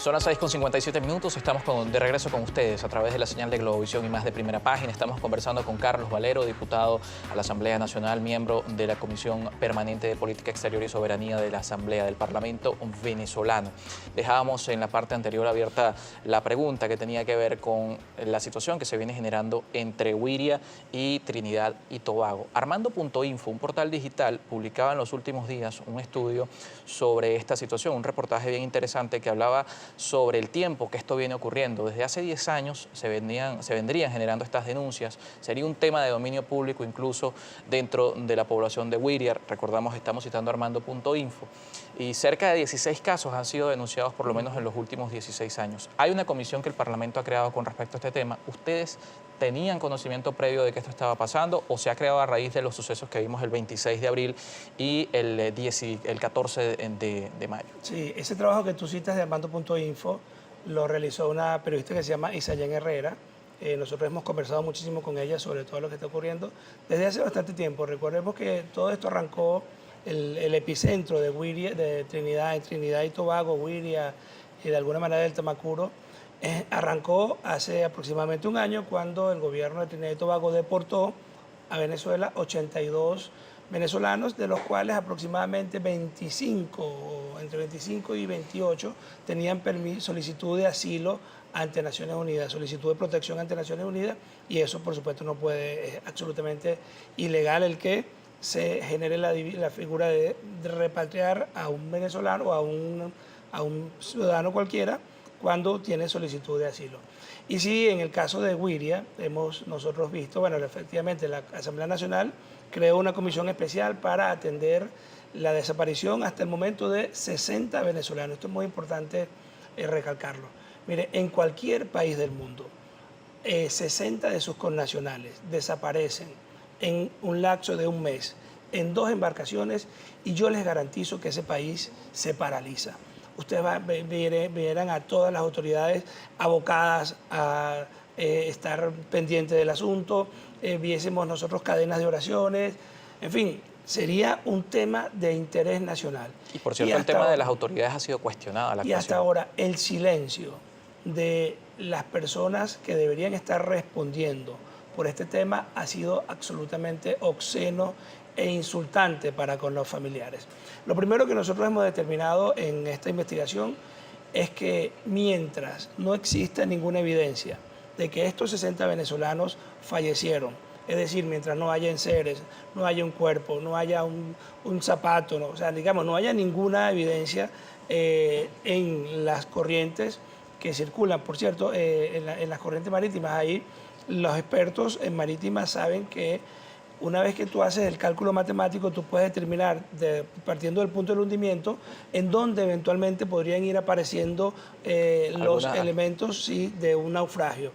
Son las 6:57, estamos de regreso con ustedes a través de la señal de Globovisión y más de Primera Página. Estamos conversando con Carlos Valero, diputado a la Asamblea Nacional, miembro de la Comisión Permanente de Política Exterior y Soberanía de la Asamblea del Parlamento venezolano. Dejábamos en la parte anterior abierta la pregunta que tenía que ver con la situación que se viene generando entre Wiria y Trinidad y Tobago. Armando.info, un portal digital, publicaba en los últimos días un estudio sobre esta situación, un reportaje bien interesante que hablaba sobre el tiempo que esto viene ocurriendo. Desde hace 10 años se vendrían generando estas denuncias. Sería un tema de dominio público incluso dentro de la población de Wiria. Recordamos, estamos citando Armando.info. Y cerca de 16 casos han sido denunciados por lo menos en los últimos 16 años. Hay una comisión que el Parlamento ha creado con respecto a este tema. ¿Ustedes tenían conocimiento previo de que esto estaba pasando o se ha creado a raíz de los sucesos que vimos el 26 de abril y el 14 de mayo? Sí, ese trabajo que tú citas de Armando.info lo realizó una periodista que se llama Isayen Herrera. Nosotros hemos conversado muchísimo con ella sobre todo lo que está ocurriendo desde hace bastante tiempo. Recordemos que todo esto arrancó, el epicentro de Wiria, de Trinidad y Tobago, Wiria y de alguna manera del Tamacuro, arrancó hace aproximadamente un año cuando el gobierno de Trinidad y Tobago deportó a Venezuela 82 venezolanos, de los cuales aproximadamente 25, entre 25 y 28, tenían solicitud de asilo ante Naciones Unidas, solicitud de protección ante Naciones Unidas, y eso por supuesto no puede, es absolutamente ilegal el que se genere la figura de repatriar a un venezolano o a un ciudadano cualquiera cuando tiene solicitud de asilo. Y sí, en el caso de Wiria, hemos nosotros visto, bueno, efectivamente la Asamblea Nacional creó una comisión especial para atender la desaparición hasta el momento de 60 venezolanos. Esto es muy importante recalcarlo. Mire, en cualquier país del mundo, 60 de sus connacionales desaparecen en un lapso de un mes, en 2 embarcaciones, y yo les garantizo que ese país se paraliza. Ustedes verán a todas las autoridades abocadas a estar pendientes del asunto, viésemos nosotros cadenas de oraciones, en fin, sería un tema de interés nacional. Y por cierto, el tema de las autoridades ha sido cuestionado. Y hasta ahora el silencio de las personas que deberían estar respondiendo por este tema ha sido absolutamente obsceno e insultante para con los familiares. Lo primero que nosotros hemos determinado en esta investigación es que mientras no exista ninguna evidencia de que estos 60 venezolanos fallecieron, es decir, mientras no haya enseres, no haya un cuerpo, no haya un zapato, o sea, digamos, no haya ninguna evidencia en las corrientes que circulan. Por cierto, en las corrientes marítimas, ahí los expertos en marítimas saben que una vez que tú haces el cálculo matemático, tú puedes determinar, partiendo del punto del hundimiento, en dónde eventualmente podrían ir apareciendo los elementos de un naufragio.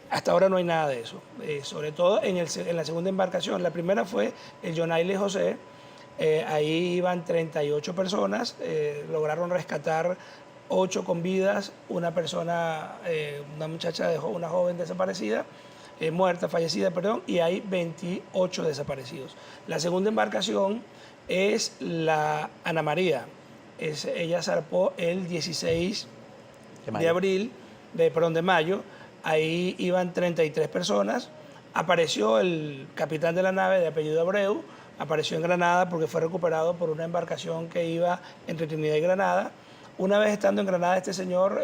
Hasta ahora no hay nada de eso, sobre todo en la segunda embarcación. La primera fue el Yonaile José, ahí iban 38 personas, lograron rescatar 8 con vidas, una muchacha dejó una joven desaparecida, fallecida, perdón, y hay 28 desaparecidos. La segunda embarcación es la Ana María. Ella zarpó el 16 de mayo. Ahí iban 33 personas. Apareció el capitán de la nave de apellido Abreu, apareció en Granada porque fue recuperado por una embarcación que iba entre Trinidad y Granada. Una vez estando en Granada, este señor,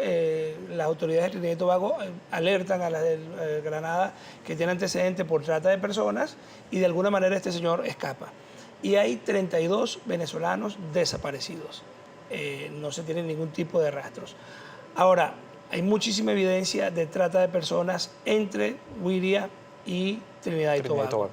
las autoridades de Trinidad y Tobago alertan a las de Granada que tiene antecedentes por trata de personas y de alguna manera este señor escapa. Y hay 32 venezolanos desaparecidos. No se tiene ningún tipo de rastros. Ahora, hay muchísima evidencia de trata de personas entre Wiria y Trinidad y Tobago.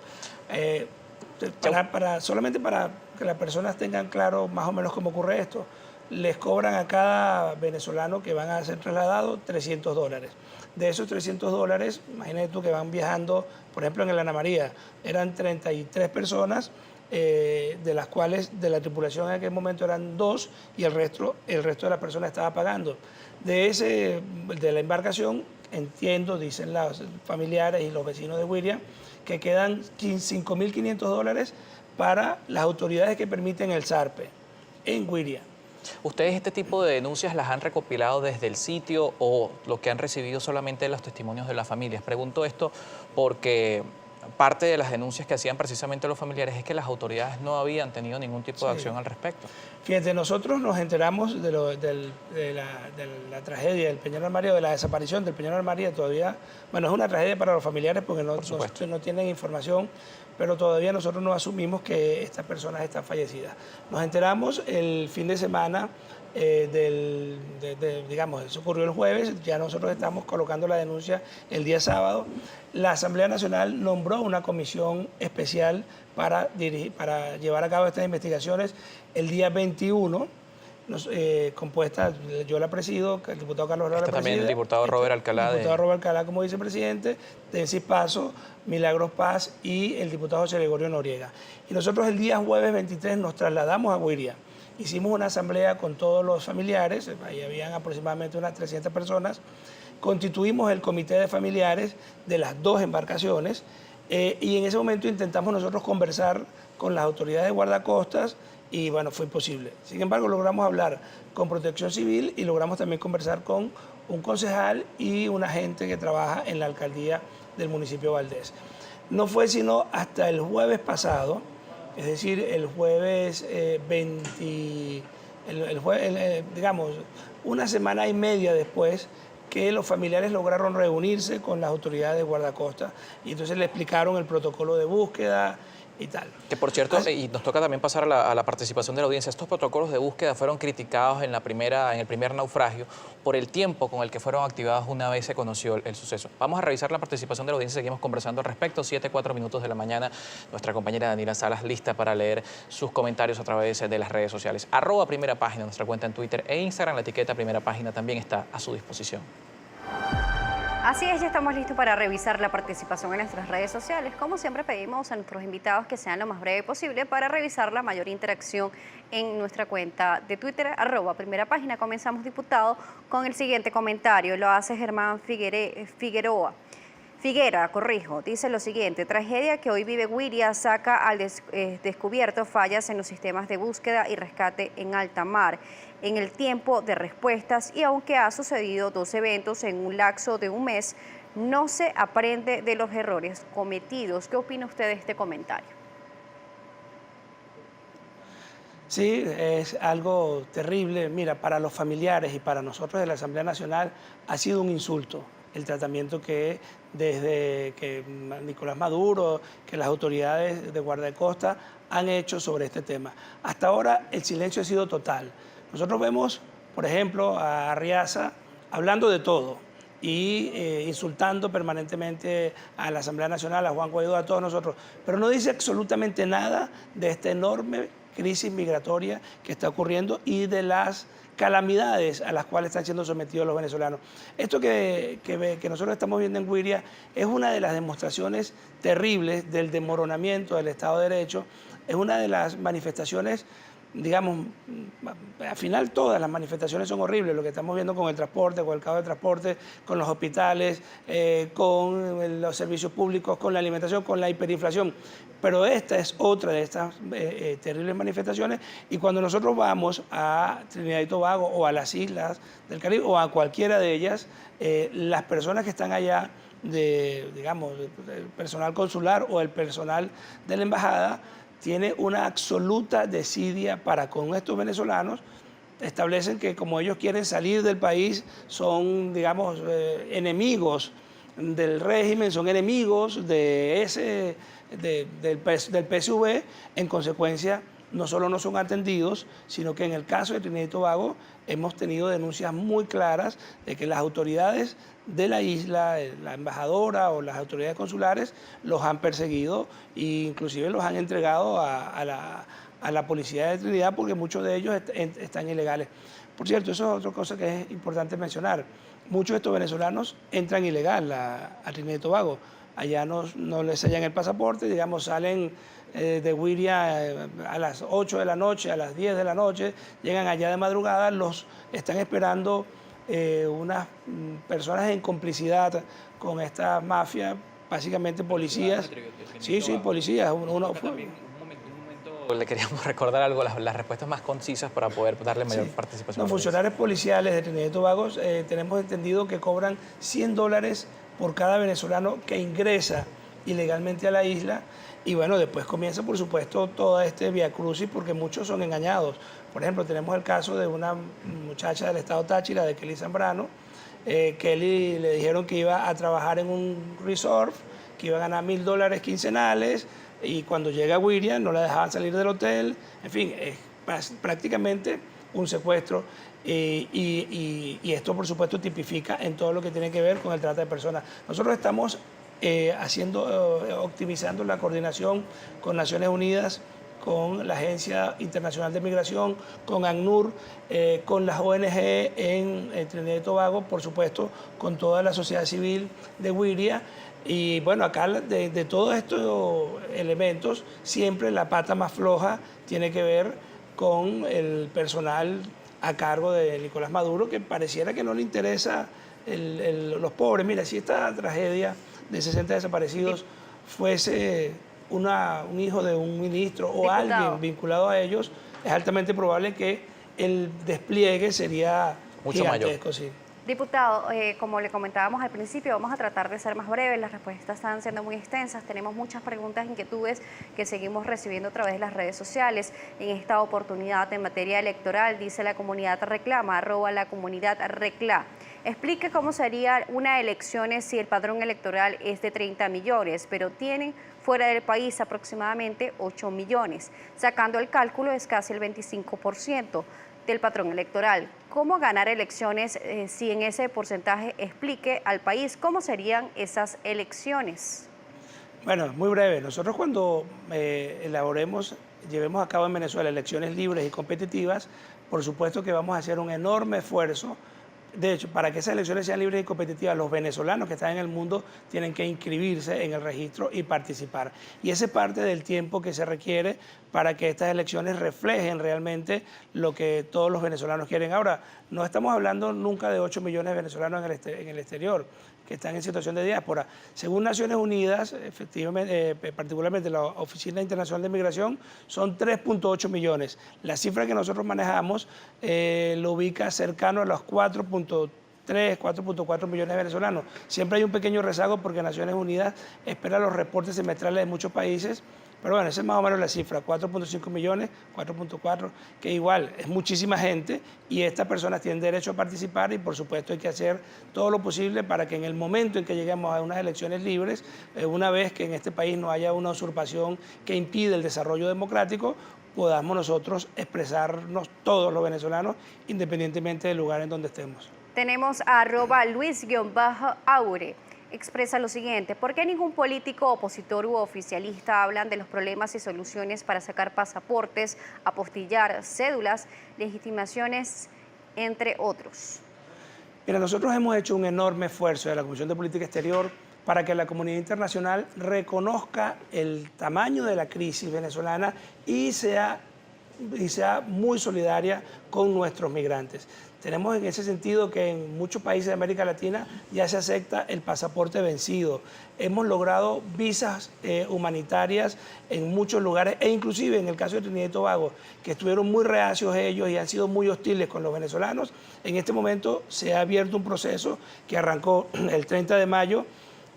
Solamente para que las personas tengan claro más o menos cómo ocurre esto, les cobran a cada venezolano que van a ser trasladados $300. De esos $300, imagínate tú que van viajando, por ejemplo en el Ana María, eran 33 personas, de las cuales de la tripulación en aquel momento eran 2 y el resto de las personas estaba pagando. De la embarcación, entiendo, dicen los familiares y los vecinos de Wiria, que quedan $5.500 para las autoridades que permiten el zarpe en Wiria. ¿Ustedes este tipo de denuncias las han recopilado desde el sitio o lo que han recibido solamente los testimonios de las familias? Pregunto esto porque parte de las denuncias que hacían precisamente los familiares es que las autoridades no habían tenido ningún tipo de acción al respecto. Fíjate, nosotros nos enteramos de la tragedia del Peñón María, de la desaparición del Peñón María. Todavía, bueno, es una tragedia para los familiares porque no tienen información, pero todavía nosotros no asumimos que estas personas están fallecidas. Nos enteramos el fin de semana, digamos, eso ocurrió el jueves, ya nosotros estamos colocando la denuncia el día sábado. La Asamblea Nacional nombró una comisión especial para llevar a cabo estas investigaciones el día 21, compuesta, yo la presido, el diputado Carlos Lara También el diputado Robert Alcalá. El diputado Robert Alcalá como vicepresidente, Densis Paso, Milagros Paz y el diputado José Gregorio Noriega. Y nosotros el día jueves 23 nos trasladamos a Guiria. Hicimos una asamblea con todos los familiares, ahí habían aproximadamente unas 300 personas. Constituimos el comité de familiares de las dos embarcaciones y en ese momento intentamos nosotros conversar con las autoridades de guardacostas y bueno, fue imposible. Sin embargo, logramos hablar con Protección Civil y logramos también conversar con un concejal y un agente que trabaja en la alcaldía del municipio de Valdés. No fue sino hasta el jueves pasado, es decir, el jueves 20, digamos, una semana y media después, que los familiares lograron reunirse con las autoridades de guardacosta y entonces le explicaron el protocolo de búsqueda y tal. Que por cierto, y nos toca también pasar a la participación de la audiencia, estos protocolos de búsqueda fueron criticados en el primer naufragio por el tiempo con el que fueron activados una vez se conoció el suceso. Vamos a revisar la participación de la audiencia, seguimos conversando al respecto, 7:04 minutos de la mañana, nuestra compañera Daniela Salas lista para leer sus comentarios a través de las redes sociales. @Primera Página, nuestra cuenta en Twitter e Instagram, la etiqueta Primera Página también está a su disposición. Así es, ya estamos listos para revisar la participación en nuestras redes sociales. Como siempre pedimos a nuestros invitados que sean lo más breve posible para revisar la mayor interacción en nuestra cuenta de Twitter, @Primera Página. Comenzamos, diputado, con el siguiente comentario. Lo hace Germán Figuera, dice lo siguiente: tragedia que hoy vive Guiria saca al descubierto fallas en los sistemas de búsqueda y rescate en alta mar, en el tiempo de respuestas, y aunque ha sucedido 2 eventos en un lapso de un mes, no se aprende de los errores cometidos. ¿Qué opina usted de este comentario? Sí, es algo terrible. Mira, para los familiares y para nosotros de la Asamblea Nacional ha sido un insulto el tratamiento que desde que Nicolás Maduro, que las autoridades de guardacosta han hecho sobre este tema. Hasta ahora el silencio ha sido total. Nosotros vemos, por ejemplo, a Arriaza hablando de todo y insultando permanentemente a la Asamblea Nacional, a Juan Guaidó, a todos nosotros, pero no dice absolutamente nada de esta enorme crisis migratoria que está ocurriendo y de las calamidades a las cuales están siendo sometidos los venezolanos. Esto que nosotros estamos viendo en Guiria es una de las demostraciones terribles del desmoronamiento del Estado de Derecho, es una de las manifestaciones, digamos, al final todas las manifestaciones son horribles, lo que estamos viendo con el transporte, con el caos de transporte, con los hospitales, con los servicios públicos, con la alimentación, con la hiperinflación. Pero esta es otra de estas terribles manifestaciones y cuando nosotros vamos a Trinidad y Tobago o a las islas del Caribe o a cualquiera de ellas, las personas que están allá, digamos, el personal consular o el personal de la embajada, tiene una absoluta desidia para con estos venezolanos. Establecen que como ellos quieren salir del país, son, digamos, enemigos del régimen, son enemigos del PSV. En consecuencia, no solo no son atendidos, sino que en el caso de Trinidad y Tobago hemos tenido denuncias muy claras de que las autoridades de la isla, la embajadora o las autoridades consulares, los han perseguido e inclusive los han entregado a la policía de Trinidad porque muchos de ellos están ilegales. Por cierto, eso es otra cosa que es importante mencionar. Muchos de estos venezolanos entran ilegal a Trinidad y Tobago. Allá no les sellan el pasaporte, digamos, salen de Guiria a las 8 de la noche, a las 10 de la noche, llegan allá de madrugada, los están esperando unas personas en complicidad con esta mafia, básicamente policías. Sí, policías. Un momento, Le queríamos recordar algo, las respuestas más concisas para poder darle mayor Sí. participación. Los funcionarios policiales de Trinidad y Tobago tenemos entendido que cobran $100 por cada venezolano que ingresa ilegalmente a la isla. Y bueno, después comienza, por supuesto, todo este viacrucis porque muchos son engañados. Por ejemplo, tenemos el caso de una muchacha del estado Táchira, de Kelly Zambrano. Kelly le dijeron que iba a trabajar en un resort, que iba a ganar $1.000 quincenales, y cuando llega a Wiria no la dejaban salir del hotel. En fin, es prácticamente un secuestro. Y esto, por supuesto, tipifica en todo lo que tiene que ver con el trata de personas. Nosotros estamos optimizando la coordinación con Naciones Unidas, con la Agencia Internacional de Migración, con ACNUR, con las ONG en Trinidad y Tobago, por supuesto, con toda la sociedad civil de Wiria. Y bueno, acá de todos estos elementos, siempre la pata más floja tiene que ver con el personal a cargo de Nicolás Maduro, que pareciera que no le interesa los pobres. Mira, si esta tragedia de 60 desaparecidos fuese un hijo de un ministro o alguien vinculado a ellos, es altamente probable que el despliegue sería mucho gigantesco. mayor. Sí. Diputado, como le comentábamos al principio, vamos a tratar de ser más breves, las respuestas están siendo muy extensas, tenemos muchas preguntas, inquietudes que seguimos recibiendo a través de las redes sociales. En esta oportunidad, en materia electoral, dice la comunidad reclama, @la comunidad recla. Explique cómo sería una elección si el padrón electoral es de 30 millones, pero tienen fuera del país aproximadamente 8 millones. Sacando el cálculo es casi el 25% del patrón electoral. ¿Cómo ganar elecciones si en ese porcentaje explique al país cómo serían esas elecciones? Bueno, muy breve. Nosotros cuando llevemos a cabo en Venezuela elecciones libres y competitivas, por supuesto que vamos a hacer un enorme esfuerzo. De hecho, para que esas elecciones sean libres y competitivas, los venezolanos que están en el mundo tienen que inscribirse en el registro y participar. Y ese es parte del tiempo que se requiere para que estas elecciones reflejen realmente lo que todos los venezolanos quieren. Ahora, no estamos hablando nunca de 8 millones de venezolanos en el exterior que están en situación de diáspora. Según Naciones Unidas, efectivamente, particularmente la Oficina Internacional de Migración, son 3.8 millones. La cifra que nosotros manejamos lo ubica cercano a los 4.3, 4.4 millones de venezolanos. Siempre hay un pequeño rezago porque Naciones Unidas espera los reportes semestrales de muchos países, pero bueno, esa es más o menos la cifra, 4.5 millones, 4.4, que igual es muchísima gente y estas personas tienen derecho a participar y por supuesto hay que hacer todo lo posible para que en el momento en que lleguemos a unas elecciones libres, una vez que en este país no haya una usurpación que impide el desarrollo democrático, podamos nosotros expresarnos todos los venezolanos independientemente del lugar en donde estemos. Tenemos a @Luis_Aure. Expresa lo siguiente: ¿por qué ningún político opositor u oficialista hablan de los problemas y soluciones para sacar pasaportes, apostillar cédulas, legitimaciones, entre otros? Mira, nosotros hemos hecho un enorme esfuerzo de la Comisión de Política Exterior para que la comunidad internacional reconozca el tamaño de la crisis venezolana y sea muy solidaria con nuestros migrantes. Tenemos en ese sentido que en muchos países de América Latina ya se acepta el pasaporte vencido. Hemos logrado visas humanitarias en muchos lugares e inclusive en el caso de Trinidad y Tobago, que estuvieron muy reacios ellos y han sido muy hostiles con los venezolanos. En este momento se ha abierto un proceso que arrancó el 30 de mayo,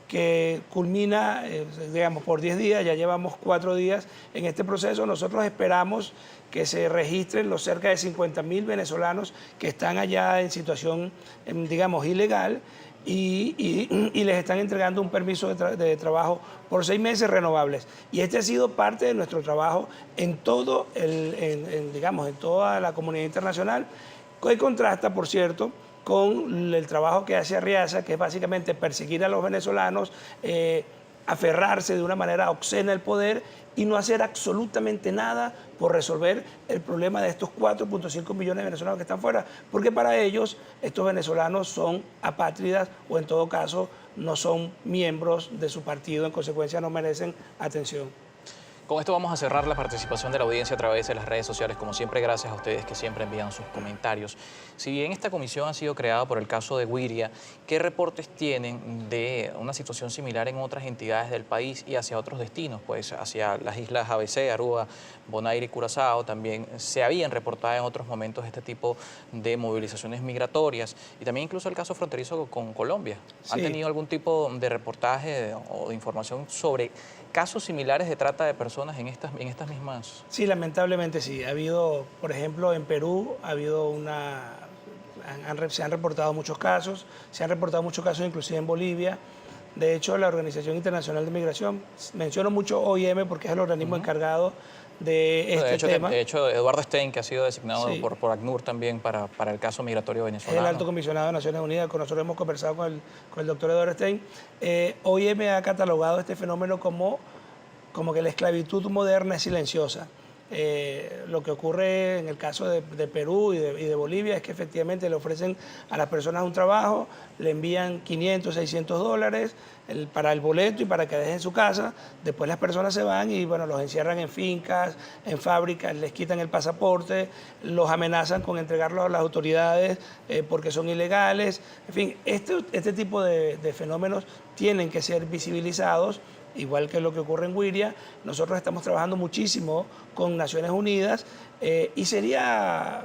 que culmina, digamos, por 10 días, ya llevamos 4 días en este proceso. Nosotros esperamos que se registren los cerca de 50.000 venezolanos que están allá en situación, digamos, ilegal y les están entregando un permiso de trabajo por 6 meses renovables. Y este ha sido parte de nuestro trabajo en todo digamos, en toda la comunidad internacional, que contrasta, por cierto, con el trabajo que hace Arriaza, que es básicamente perseguir a los venezolanos, aferrarse de una manera obscena al poder y no hacer absolutamente nada por resolver el problema de estos 4.5 millones de venezolanos que están fuera, porque para ellos estos venezolanos son apátridas o en todo caso no son miembros de su partido, en consecuencia no merecen atención. Con esto vamos a cerrar la participación de la audiencia a través de las redes sociales. Como siempre, gracias a ustedes que siempre envían sus comentarios. Si bien esta comisión ha sido creada por el caso de Güiria, ¿qué reportes tienen de una situación similar en otras entidades del país y hacia otros destinos? Pues hacia las islas ABC, Aruba, Bonaire y Curazao también se habían reportado en otros momentos este tipo de movilizaciones migratorias y también incluso el caso fronterizo con Colombia. ¿Han tenido algún tipo de reportaje o de información sobre casos similares de trata de personas en estas mismas? Sí, lamentablemente sí. Ha habido, por ejemplo, en Perú se han reportado muchos casos, inclusive en Bolivia. De hecho, la Organización Internacional de Migración, menciono mucho OIM porque es el organismo encargado de este tema. De hecho, Eduardo Stein, que ha sido designado por ACNUR también para el caso migratorio venezolano. Es el alto comisionado de Naciones Unidas, con nosotros hemos conversado con el doctor Eduardo Stein. OIM ha catalogado este fenómeno como que la esclavitud moderna es silenciosa. Lo que ocurre en el caso de Perú y de Bolivia es que efectivamente le ofrecen a las personas un trabajo, le envían 500, 600 dólares para el boleto y para que dejen su casa. Después las personas se van y bueno, los encierran en fincas, en fábricas, les quitan el pasaporte, los amenazan con entregarlos a las autoridades porque son ilegales. En fin, este tipo de fenómenos tienen que ser visibilizados. Igual que lo que ocurre en Güiria, nosotros estamos trabajando muchísimo con Naciones Unidas y sería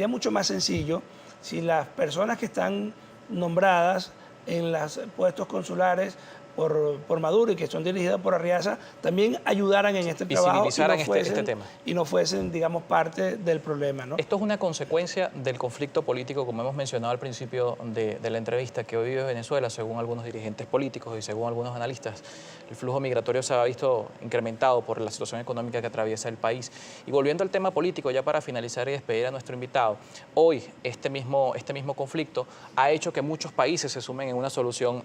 mucho más sencillo si las personas que están nombradas en los puestos consulares por Maduro y que son dirigidas por Arriaza, también ayudaran en este trabajo este tema. Y no fuesen, digamos, parte del problema, ¿no? Esto es una consecuencia del conflicto político, como hemos mencionado al principio de la entrevista, que hoy vive Venezuela, según algunos dirigentes políticos y según algunos analistas. El flujo migratorio se ha visto incrementado por la situación económica que atraviesa el país. Y volviendo al tema político, ya para finalizar y despedir a nuestro invitado, hoy este mismo conflicto ha hecho que muchos países se sumen en una solución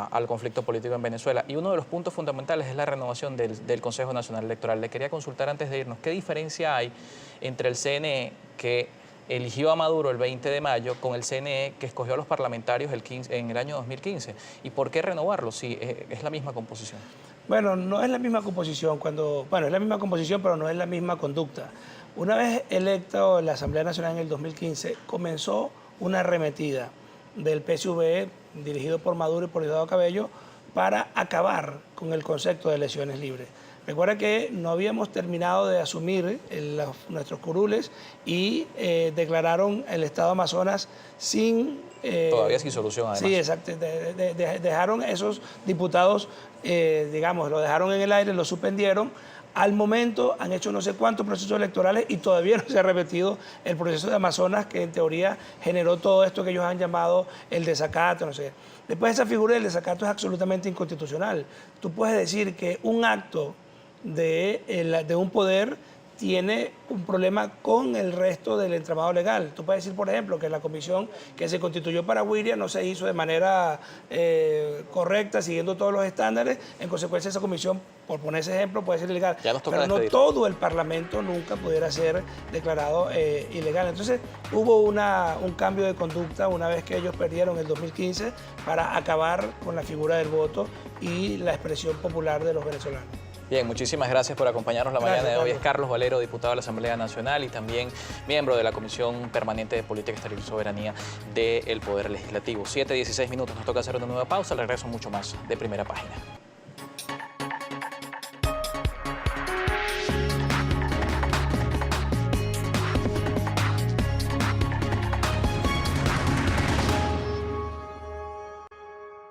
al conflicto político en Venezuela. Y uno de los puntos fundamentales es la renovación del Consejo Nacional Electoral. Le quería consultar antes de irnos, ¿qué diferencia hay entre el CNE que eligió a Maduro el 20 de mayo con el CNE que escogió a los parlamentarios en el año 2015? ¿Y por qué renovarlo si es la misma composición? Bueno, no es la misma composición, es la misma composición, pero no es la misma conducta. Una vez electo la Asamblea Nacional en el 2015, comenzó una arremetida del PSV, dirigido por Maduro y por Diosdado Cabello, para acabar con el concepto de elecciones libres. Recuerda que no habíamos terminado de asumir nuestros curules y declararon el Estado Amazonas sin... Todavía sin solución, además. Sí, exacto. Dejaron esos diputados, lo dejaron en el aire, lo suspendieron. Al momento han hecho no sé cuántos procesos electorales y todavía no se ha repetido el proceso de Amazonas, que en teoría generó todo esto que ellos han llamado el desacato, no sé. Después esa figura del desacato es absolutamente inconstitucional. Tú puedes decir que un acto de un poder tiene un problema con el resto del entramado legal. Tú puedes decir, por ejemplo, que la comisión que se constituyó para Güiria no se hizo de manera correcta, siguiendo todos los estándares. En consecuencia, esa comisión, por poner ese ejemplo, puede ser ilegal. Pero no todo el Parlamento nunca pudiera ser declarado ilegal. Entonces, hubo un cambio de conducta una vez que ellos perdieron el 2015 para acabar con la figura del voto y la expresión popular de los venezolanos. Bien, muchísimas gracias por acompañarnos la mañana de hoy. Es Carlos Valero, diputado de la Asamblea Nacional y también miembro de la Comisión Permanente de Política Exterior y Soberanía del Poder Legislativo. 7:16 minutos, nos toca hacer una nueva pausa. Al regreso mucho más de Primera Página.